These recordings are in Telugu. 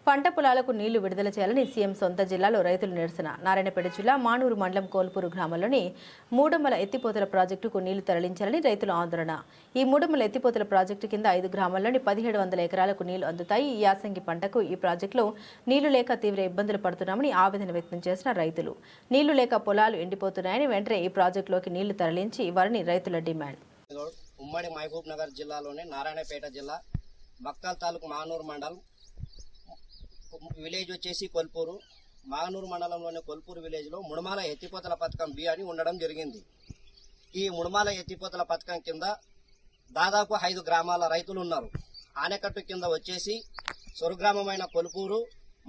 పంట పొలాలకు నీళ్లు విడుదల చేయాలని సీఎం సొంత జిల్లాలో రైతులు నిరసన. నారాయణపేట జిల్లా మానూరు మండలం కోల్పూరు గ్రామంలోని మూడమ్మల ఎత్తిపోతల ప్రాజెక్టుకు నీళ్లు తరలించాలని రైతుల ఆందోళన. ఈ మూడమ్మల ఎత్తిపోతల ప్రాజెక్టు కింద 5 గ్రామాల్లోని 1700 ఎకరాలకు నీళ్లు అందుతాయి. ఈ యాసంగి పంటకు ఈ ప్రాజెక్టులో నీళ్లు లేక తీవ్ర ఇబ్బందులు పడుతున్నామని ఆవేదన వ్యక్తం చేసిన రైతులు. నీళ్లు లేక పొలాలు ఎండిపోతున్నాయని వెంటనే ఈ ప్రాజెక్టులోకి నీళ్లు తరలించి ఇవ్వాలని రైతుల డిమాండ్. ఉమ్మడి మహబూబ్ నగర్ జిల్లాలోని నారాయణపేట జిల్లా మక్తల్ తాలూకు మానూరు మండలం విలేజ్ వచ్చేసి కొల్పూరు. మానూరు మండలంలోని కొల్పూరు విలేజ్లో ముడమాల ఎత్తిపోతల పథకం బి అని ఉండడం జరిగింది. ఈ ముడమాల ఎత్తిపోతల పథకం కింద దాదాపు 5 గ్రామాల రైతులు ఉన్నారు. ఆనకట్టు కింద వచ్చేసి స్వరగ్రామమైన కొల్పూరు,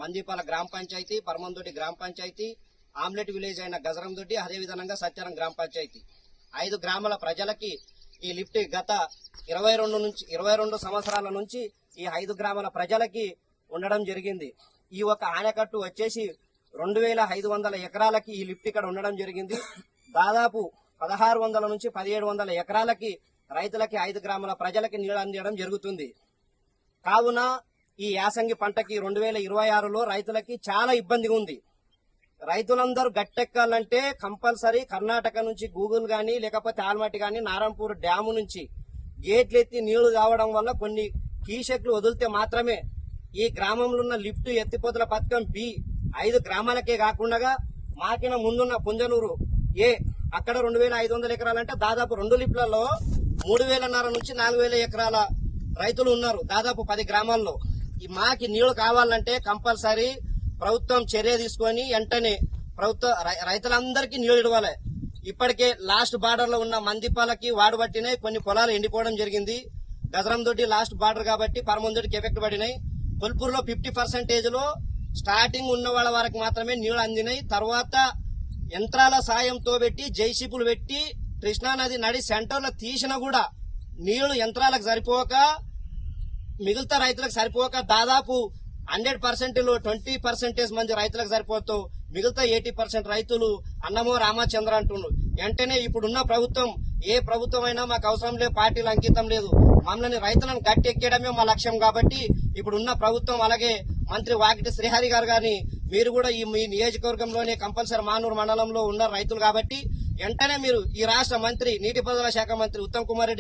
మందిపాల గ్రామ పంచాయతీ, పరమందొడ్డి గ్రామ పంచాయతీ, ఆమ్లెట్ విలేజ్ అయిన గజరందొడ్డి, అదేవిధంగా సత్యారం గ్రామ పంచాయతీ 5 గ్రామాల ప్రజలకి ఈ లిఫ్ట్ గత 22 సంవత్సరాల నుంచి ఈ 5 గ్రామాల ప్రజలకి ఉండడం జరిగింది. ఈ ఒక ఆనకట్టు వచ్చేసి 2500 ఎకరాలకి ఈ లిఫ్ట్ ఇక్కడ ఉండడం జరిగింది. దాదాపు 1600 నుంచి 1700 ఎకరాలకి రైతులకి 5 గ్రామాల ప్రజలకి నీళ్ళు అందించడం జరుగుతుంది. కావున ఈ యాసంగి పంటకి 2026లో రైతులకి చాలా ఇబ్బందిగా ఉంది. రైతులందరూ గట్టెక్కాలంటే కంపల్సరీ కర్ణాటక నుంచి గూగుల్ గాని లేకపోతే ఆల్మట్టి గాని నారాయణపూర్ డ్యాము నుంచి గేట్లు ఎత్తి నీళ్లు కావడం వల్ల కొన్ని కీషెక్లు వదిలితే మాత్రమే ఈ గ్రామంలో ఉన్న లిఫ్ట్ ఎత్తిపోతల పథకం బి 5 గ్రామాలకే కాకుండా మాకిన ముందున్న పుంజనూరు ఏ అక్కడ 2500 ఎకరాలంటే దాదాపు 2 లిఫ్ట్లలో 3000 నుంచి 4000 ఎకరాల రైతులు ఉన్నారు. దాదాపు 10 గ్రామాల్లో ఈ మాకి నీళ్లు కావాలంటే కంపల్సరీ ప్రభుత్వం చర్య తీసుకొని వెంటనే రైతులందరికీ నీళ్లు ఇవ్వాలి. ఇప్పటికే లాస్ట్ బార్డర్ లో ఉన్న మందిపాలకి వాడబట్టినాయి, కొన్ని పొలాలు ఎండిపోవడం జరిగింది. గజరందొడ్డి లాస్ట్ బార్డర్ కాబట్టి పరమందొడ్డికి ఎఫెక్ట్ పడినాయి. కొల్పూరులో 50% లో స్టార్టింగ్ ఉన్న వాళ్ళ వరకు మాత్రమే నీళ్లు అందినాయి. తర్వాత యంత్రాల సాయంతో పెట్టి జైసీపులు పెట్టి కృష్ణానది నడి సెంటర్లో తీసినా కూడా నీళ్లు యంత్రాలకు సరిపోక మిగతా రైతులకు సరిపోక దాదాపు 100% లో 20% మంది రైతులకు సరిపోతూ మిగతా 80% రైతులు అన్నమో రామచంద్ర అంటున్నారు. వెంటనే ఇప్పుడున్న ప్రభుత్వం ఏ ప్రభుత్వం అయినా మాకు అవసరం లేదు, పార్టీలు అంకితం లేదు, మమ్మల్ని రైతులను గట్టెక్కేయడమే మా లక్ష్యం. కాబట్టి ఇప్పుడున్న ప్రభుత్వం అలాగే మంత్రి వాకిటి శ్రీహరి గారు గాని మీరు కూడా మీ నియోజకవర్గంలోనే కంపల్సరీ మానూరు మండలంలో ఉన్న రైతులు కాబట్టి వెంటనే మీరు ఈ రాష్ట్ర మంత్రి నీటిపారుదల శాఖ మంత్రి ఉత్తమ్ కుమార్ రెడ్డి